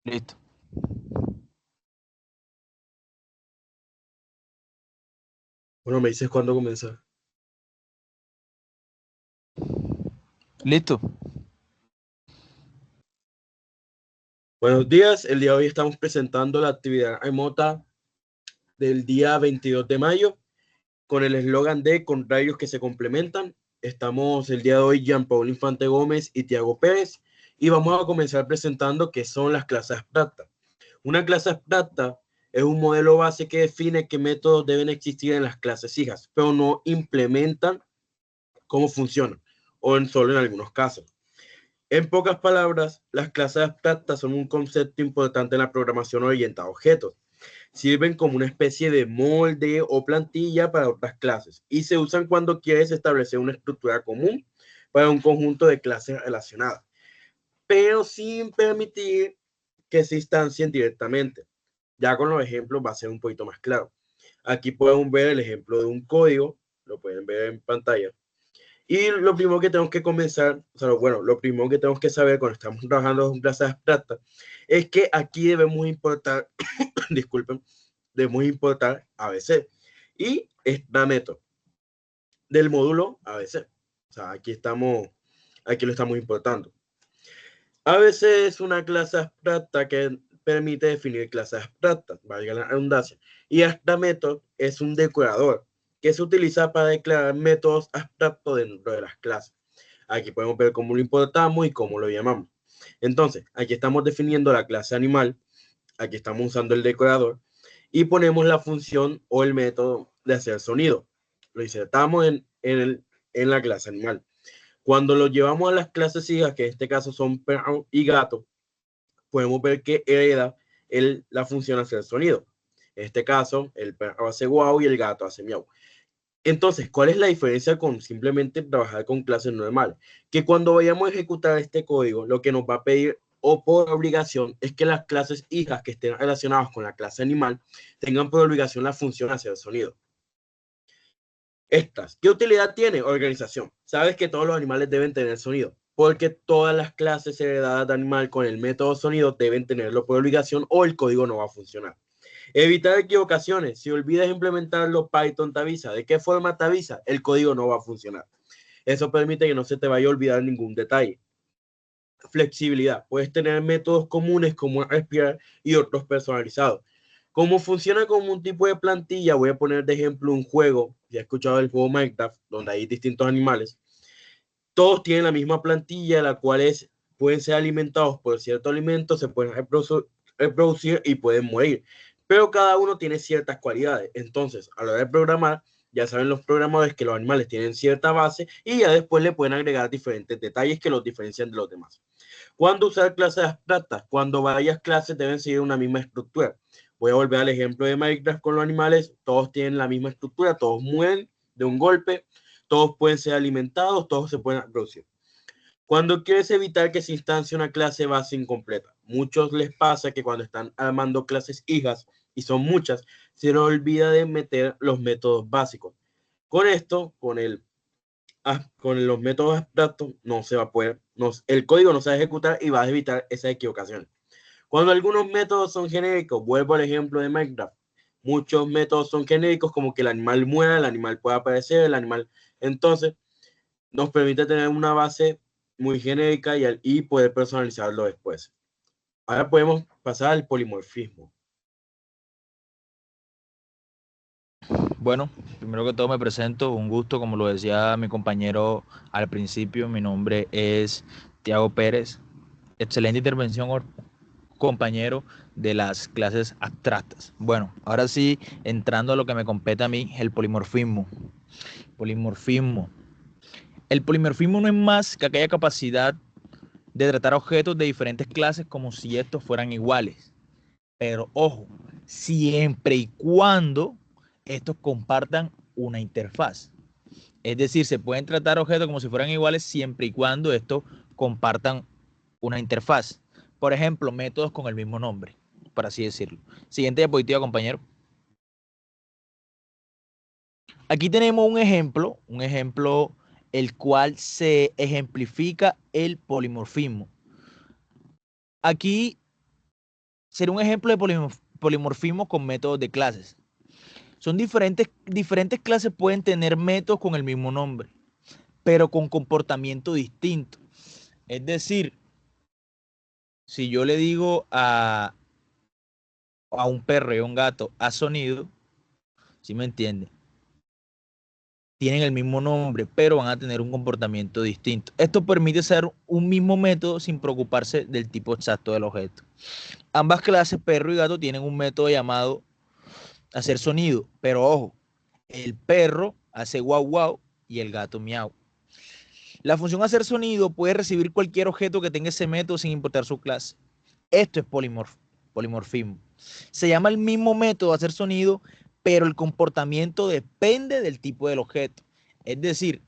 Listo. Bueno, me dices cuándo comenzar. Listo. Buenos días, el día de hoy estamos presentando la actividad remota del día 22 de mayo con el eslogan de contrarios que se complementan. Estamos el día de hoy Jean Paul Infante Gómez y Tiago Pérez y vamos a comenzar presentando qué son las clases abstractas. Una clase abstracta es un modelo base que define qué métodos deben existir en las clases hijas, pero no implementan cómo funcionan o solo en algunos casos. En pocas palabras, las clases abstractas son un concepto importante en la programación orientada a objetos. Sirven como una especie de molde o plantilla para otras clases y se usan cuando quieres establecer una estructura común para un conjunto de clases relacionadas, pero sin permitir que se instancien directamente. Ya con los ejemplos va a ser un poquito más claro. Aquí pueden ver el ejemplo de un código, lo pueden ver en pantalla. Y lo primero que tenemos que comenzar, o sea, bueno, lo primero que tenemos que saber cuando estamos trabajando en clases abstractas es que aquí debemos importar, disculpen, debemos importar ABC y esta método del módulo ABC. O sea, aquí lo estamos importando. ABC es una clase abstracta que permite definir clases abstractas, valga la redundancia. Y esta método es un decorador que se utiliza para declarar métodos abstractos dentro de las clases. Aquí podemos ver cómo lo importamos y cómo lo llamamos. Entonces, aquí estamos definiendo la clase animal, aquí estamos usando el decorador y ponemos la función o el método de hacer sonido. Lo insertamos en la clase animal. Cuando lo llevamos a las clases hijas, que en este caso son perro y gato, podemos ver que hereda la función hacer sonido. En este caso, el perro hace guau y el gato hace miau. Entonces, ¿cuál es la diferencia con simplemente trabajar con clases normales? Que cuando vayamos a ejecutar este código, lo que nos va a pedir o por obligación es que las clases hijas que estén relacionadas con la clase animal tengan por obligación la función hacer sonido. Estas, ¿qué utilidad tiene? Organización. Sabes que todos los animales deben tener sonido, porque todas las clases heredadas de animal con el método sonido deben tenerlo por obligación o el código no va a funcionar. Evitar equivocaciones. Si olvidas implementarlo, Python te avisa. ¿De qué forma te avisa? El código no va a funcionar. Eso permite que no se te vaya a olvidar ningún detalle. Flexibilidad. Puedes tener métodos comunes como respirar y otros personalizados. Como funciona como un tipo de plantilla, voy a poner de ejemplo un juego. Ya he escuchado el juego Minecraft, donde hay distintos animales. Todos tienen la misma plantilla, la cual pueden ser alimentados por ciertos alimentos, se pueden reproducir y pueden morir. Pero cada uno tiene ciertas cualidades. Entonces, a la hora de programar, ya saben los programadores que los animales tienen cierta base y ya después le pueden agregar diferentes detalles que los diferencian de los demás. ¿Cuándo usar clases abstractas? Cuando varias clases deben seguir una misma estructura. Voy a volver al ejemplo de Minecraft con los animales. Todos tienen la misma estructura, todos mueren de un golpe, todos pueden ser alimentados, todos se pueden reproducir. Cuando quieres evitar que se instancie una clase base incompleta, muchos les pasa que cuando están armando clases hijas, y son muchas, se les olvida de meter los métodos básicos. Con esto, con los métodos abstractos, no se va a poder, el código no se va a ejecutar y va a evitar esas equivocaciones. Cuando algunos métodos son genéricos, vuelvo al ejemplo de Minecraft, muchos métodos son genéricos como que el animal muera, el animal pueda aparecer, el animal, entonces nos permite tener una base muy genérica y poder personalizarlo después. Ahora podemos pasar al polimorfismo. Bueno, primero que todo me presento, un gusto, como lo decía mi compañero al principio, mi nombre es Tiago Pérez. Excelente intervención, compañero de las clases abstractas. Bueno, ahora sí, entrando a lo que me compete a mí, el polimorfismo. Polimorfismo. El polimorfismo no es más que aquella capacidad de tratar objetos de diferentes clases como si estos fueran iguales. Pero ojo, siempre y cuando estos compartan una interfaz. Es decir, se pueden tratar objetos como si fueran iguales siempre y cuando estos compartan una interfaz. Por ejemplo, métodos con el mismo nombre, por así decirlo. Siguiente diapositiva, compañero. Aquí tenemos un ejemplo el cual se ejemplifica el polimorfismo. Aquí sería un ejemplo de polimorfismo con métodos de clases. Son diferentes clases pueden tener métodos con el mismo nombre, pero con comportamiento distinto. Es decir, si yo le digo a un perro y a un gato a sonido, ¿sí me entiende? Tienen el mismo nombre, pero van a tener un comportamiento distinto. Esto permite usar un mismo método sin preocuparse del tipo exacto del objeto. Ambas clases, perro y gato, tienen un método llamado hacer sonido, pero ojo, el perro hace guau guau y el gato miau. La función hacer sonido puede recibir cualquier objeto que tenga ese método sin importar su clase. Esto es polimorfismo. Se llama el mismo método hacer sonido, pero el comportamiento depende del tipo del objeto. Es decir,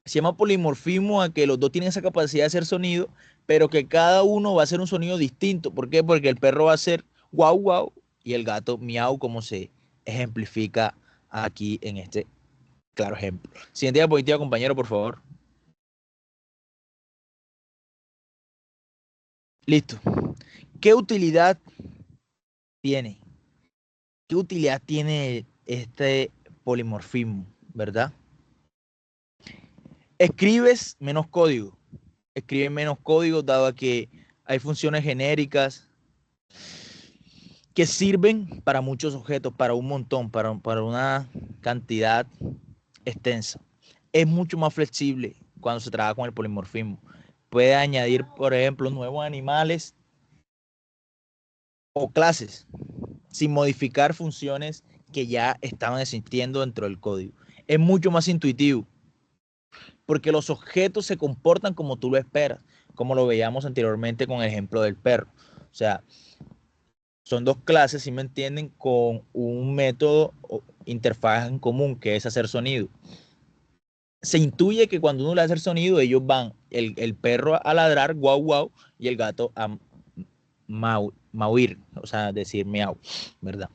se llama polimorfismo a que los dos tienen esa capacidad de hacer sonido, pero que cada uno va a hacer un sonido distinto. ¿Por qué? Porque el perro va a hacer guau guau y el gato miau, como se ejemplifica aquí en este claro ejemplo. Siguiente diapositiva, compañero, por favor. Listo. ¿Qué utilidad tiene? ¿Qué utilidad tiene este polimorfismo, verdad? Escribes menos código. Escribes menos código dado a que hay funciones genéricas que sirven para muchos objetos, para un montón, para una cantidad extensa. Es mucho más flexible cuando se trabaja con el polimorfismo. Puede añadir, por ejemplo, nuevos animales o clases sin modificar funciones que ya estaban existiendo dentro del código. Es mucho más intuitivo porque los objetos se comportan como tú lo esperas, como lo veíamos anteriormente con el ejemplo del perro. O sea, son dos clases, si me entienden, con un método o interfaz en común, que es hacer sonido. Se intuye que cuando uno le hace el sonido, ellos van, el perro a ladrar, guau, guau, y el gato a mauir, o sea, decir miau, ¿verdad?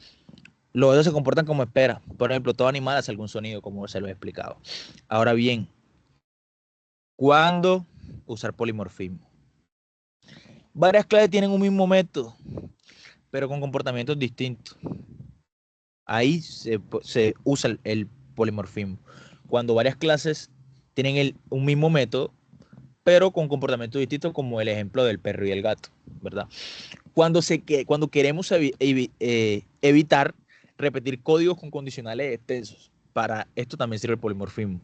Los otros se comportan como espera. Por ejemplo, todo animal hace algún sonido, como se lo he explicado. Ahora bien, ¿cuándo usar polimorfismo? Varias clases tienen un mismo método, pero con comportamientos distintos. Ahí se usa el polimorfismo. Cuando varias clases tienen un mismo método, pero con comportamientos distintos, como el ejemplo del perro y el gato, ¿verdad? Cuando queremos evitar repetir códigos con condicionales extensos, para esto también sirve el polimorfismo.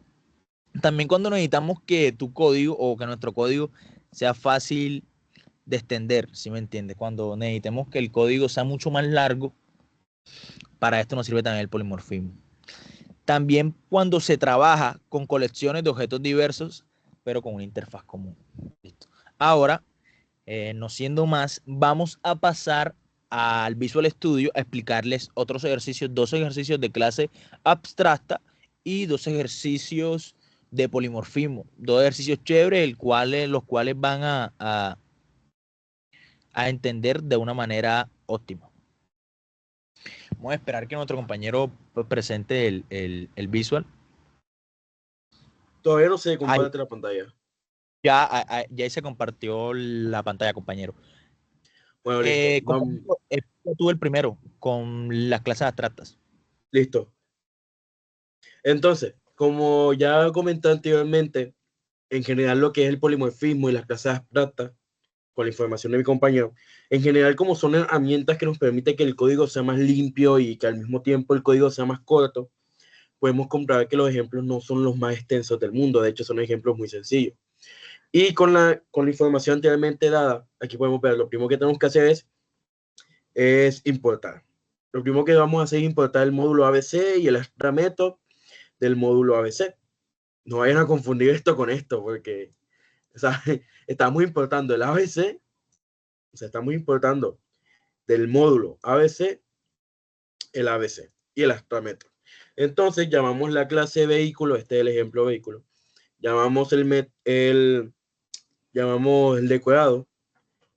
También cuando necesitamos que tu código o que nuestro código sea fácil de extender, ¿sí me entiendes? Cuando necesitemos que el código sea mucho más largo, para esto nos sirve también el polimorfismo. También cuando se trabaja con colecciones de objetos diversos, pero con una interfaz común. ¿Listo? Ahora, no siendo más, vamos a pasar al Visual Studio a explicarles otros ejercicios, dos ejercicios de clase abstracta y dos ejercicios de polimorfismo, dos ejercicios chéveres, los cuales van a entender de una manera óptima. Vamos a esperar que nuestro compañero presente el visual. Todavía no se Ay, comparte la pantalla. ya se compartió la pantalla, compañero. Bueno, listo. Compañero, tú el primero con las clases abstractas. Listo. Entonces, como ya comenté anteriormente, en general lo que es el polimorfismo y las clases abstractas, con la información de mi compañero, en general como son herramientas que nos permiten que el código sea más limpio y que al mismo tiempo el código sea más corto, podemos comprobar que los ejemplos no son los más extensos del mundo, de hecho son ejemplos muy sencillos. Y con la información anteriormente dada, aquí podemos ver, lo primero que tenemos que hacer es importar. Lo primero que vamos a hacer es importar el módulo ABC y el extra método del módulo ABC. No vayan a confundir esto con esto, porque o sea, estamos importando el ABC, o sea, estamos importando del módulo ABC el ABC y el extra método. Entonces llamamos la clase vehículo, este es el ejemplo vehículo, llamamos llamamos el decorado,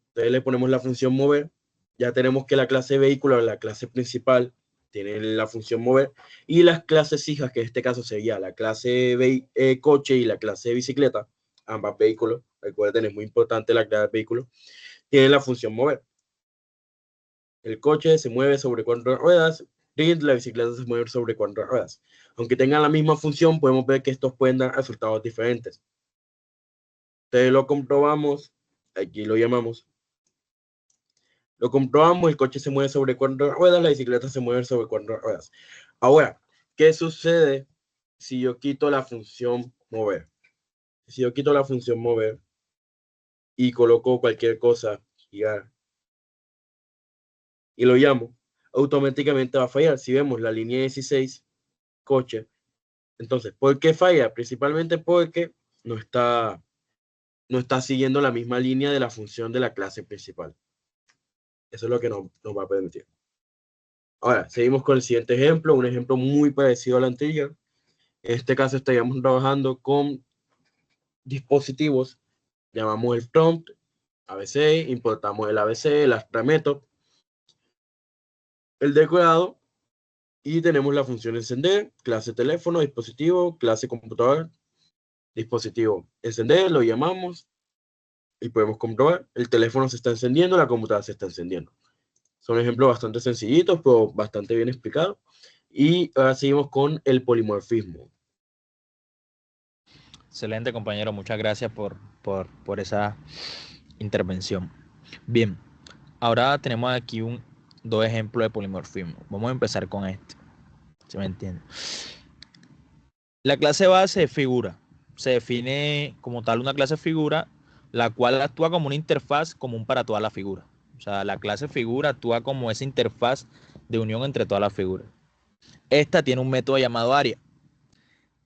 entonces le ponemos la función mover, ya tenemos que la clase vehículo, la clase principal, tiene la función mover, y las clases hijas, que en este caso sería la clase coche y la clase bicicleta, ambas vehículos, recuerden, es muy importante la clase vehículo, tienen la función mover. El coche se mueve sobre 4 ruedas, la bicicleta se mueve sobre 4 ruedas. Aunque tengan la misma función, podemos ver que estos pueden dar resultados diferentes. Entonces lo comprobamos, aquí lo llamamos. Lo comprobamos, el coche se mueve sobre 4 ruedas, la bicicleta se mueve sobre 4 ruedas. Ahora, ¿qué sucede si yo quito la función mover? Si yo quito la función mover y coloco cualquier cosa, girar, y lo llamo, automáticamente va a fallar. Si vemos la línea 16, coche, entonces, ¿por qué falla? Principalmente porque no está, no está siguiendo la misma línea de la función de la clase principal. Eso es lo que nos va a permitir. Ahora, seguimos con el siguiente ejemplo, un ejemplo muy parecido al anterior. En este caso estaríamos trabajando con dispositivos, llamamos el prompt, ABC, importamos el ABC, el abstract method, el decorado, y tenemos la función encender, clase teléfono, dispositivo, clase computador, dispositivo encender, lo llamamos y podemos comprobar, el teléfono se está encendiendo, la computadora se está encendiendo. Son ejemplos bastante sencillitos, pero bastante bien explicados. Y ahora seguimos con el polimorfismo. Excelente, compañero. Muchas gracias por esa intervención. Bien, ahora tenemos aquí dos ejemplos de polimorfismo. Vamos a empezar con este. ¿Se me entiende? La clase base es figura. Se define como tal una clase figura, la cual actúa como una interfaz común para todas las figuras. O sea, la clase figura actúa como esa interfaz de unión entre todas las figuras. Esta tiene un método llamado área,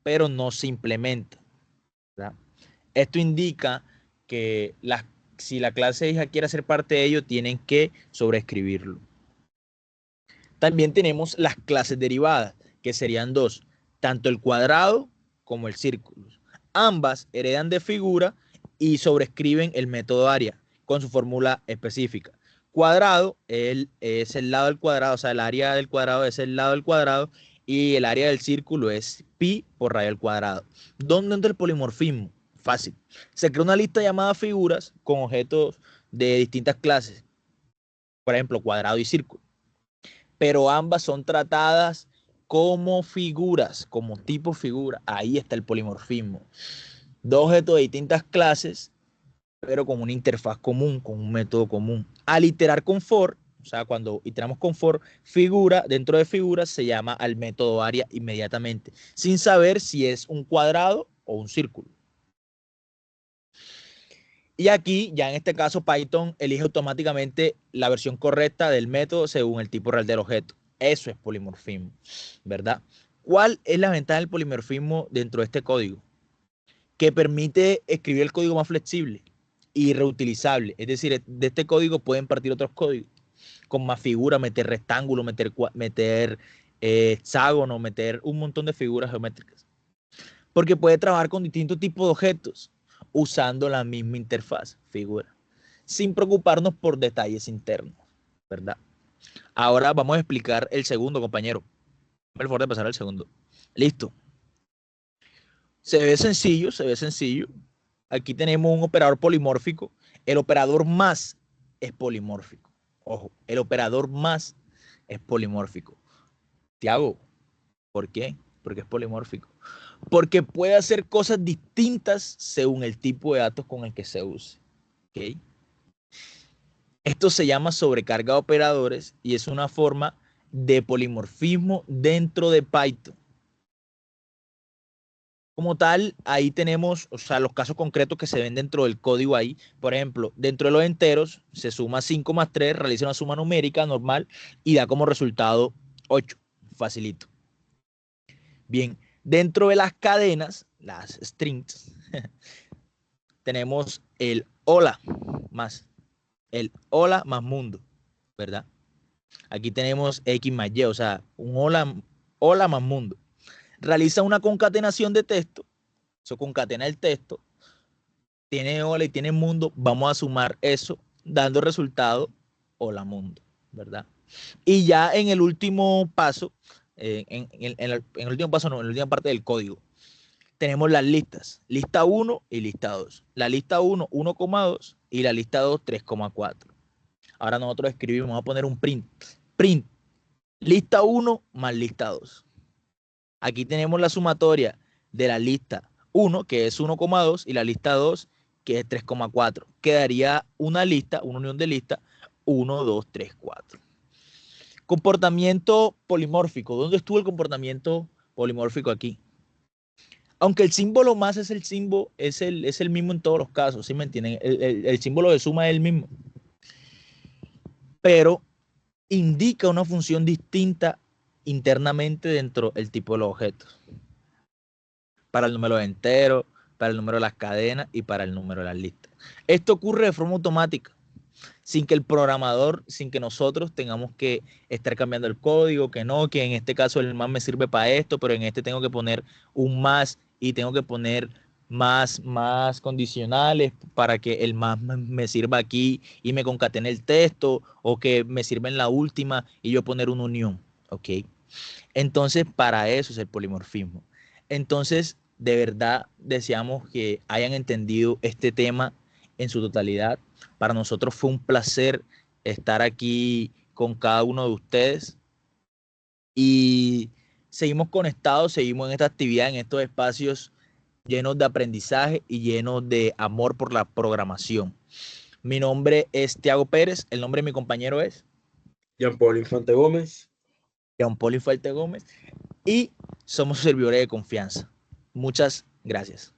pero no se implementa, ¿verdad? Esto indica que si la clase hija quiere ser parte de ello, tienen que sobreescribirlo. También tenemos las clases derivadas, que serían dos, tanto el cuadrado como el círculo. Ambas heredan de figura y sobrescriben el método área con su fórmula específica. Cuadrado es el lado del cuadrado, o sea, el área del cuadrado es el lado del cuadrado y el área del círculo es pi por radio al cuadrado. ¿Dónde entra el polimorfismo? Fácil. Se crea una lista llamada figuras con objetos de distintas clases, por ejemplo, cuadrado y círculo, pero ambas son tratadas como figuras, como tipo figura. Ahí está el polimorfismo. Dos objetos de distintas clases, pero con una interfaz común, con un método común. Al iterar con for, o sea, cuando iteramos con for, figura, dentro de figuras se llama al método área inmediatamente, sin saber si es un cuadrado o un círculo. Y aquí, ya en este caso, Python elige automáticamente la versión correcta del método según el tipo real del objeto. Eso es polimorfismo, ¿verdad? ¿Cuál es la ventaja del polimorfismo dentro de este código? Que permite escribir el código más flexible y reutilizable. Es decir, de este código pueden partir otros códigos con más figuras, meter rectángulos, meter hexágono, meter un montón de figuras geométricas. Porque puede trabajar con distintos tipos de objetos usando la misma interfaz, figura, sin preocuparnos por detalles internos, ¿verdad? Ahora vamos a explicar el segundo, compañero. Por favor de pasar al segundo. Listo. Se ve sencillo, se ve sencillo. Aquí tenemos un operador polimórfico. El operador más es polimórfico. Ojo, el operador más es polimórfico. Tiago, ¿por qué? Porque es polimórfico. Porque puede hacer cosas distintas según el tipo de datos con el que se use. ¿Okay? Esto se llama sobrecarga de operadores y es una forma de polimorfismo dentro de Python. Como tal, ahí tenemos, o sea, los casos concretos que se ven dentro del código ahí. Por ejemplo, dentro de los enteros se suma 5 más 3, realiza una suma numérica normal y da como resultado 8. Facilito. Bien, dentro de las cadenas, las strings, tenemos el hola más mundo, ¿verdad? Aquí tenemos X más Y, o sea, un hola más mundo. Realiza una concatenación de texto, eso concatena el texto, tiene hola y tiene mundo, vamos a sumar eso, dando resultado hola mundo, ¿verdad? Y ya en el último paso, en el último paso, no, en la última parte del código, tenemos las listas, lista 1 y lista 2. La lista 1, 1,2 y la lista 2, 3,4. Ahora nosotros escribimos, vamos a poner un print. Print, lista 1 más lista 2. Aquí tenemos la sumatoria de la lista 1, que es 1,2, y la lista 2, que es 3,4. Quedaría una lista, una unión de lista, 1, 2, 3, 4. Comportamiento polimórfico. ¿Dónde estuvo el comportamiento polimórfico aquí? Aunque el símbolo más es el símbolo, es el mismo en todos los casos, ¿sí me entienden? El símbolo de suma es el mismo, pero indica una función distinta internamente dentro del tipo de los objetos. Para el número entero, para el número de las cadenas y para el número de las listas. Esto ocurre de forma automática, sin que el programador, sin que nosotros tengamos que estar cambiando el código, que no, que en este caso el más me sirve para esto, pero en este tengo que poner un más y tengo que poner más condicionales para que el más me sirva aquí y me concatene el texto, o que me sirva en la última y yo poner una unión, ¿ok? Entonces, para eso es el polimorfismo. Entonces, de verdad, deseamos que hayan entendido este tema en su totalidad. Para nosotros fue un placer estar aquí con cada uno de ustedes y seguimos conectados, seguimos en esta actividad, en estos espacios llenos de aprendizaje y llenos de amor por la programación. Mi nombre es Tiago Pérez, el nombre de mi compañero es Jean Paul Infante Gómez. Jean Paul Infante Gómez y somos servidores de confianza. Muchas gracias.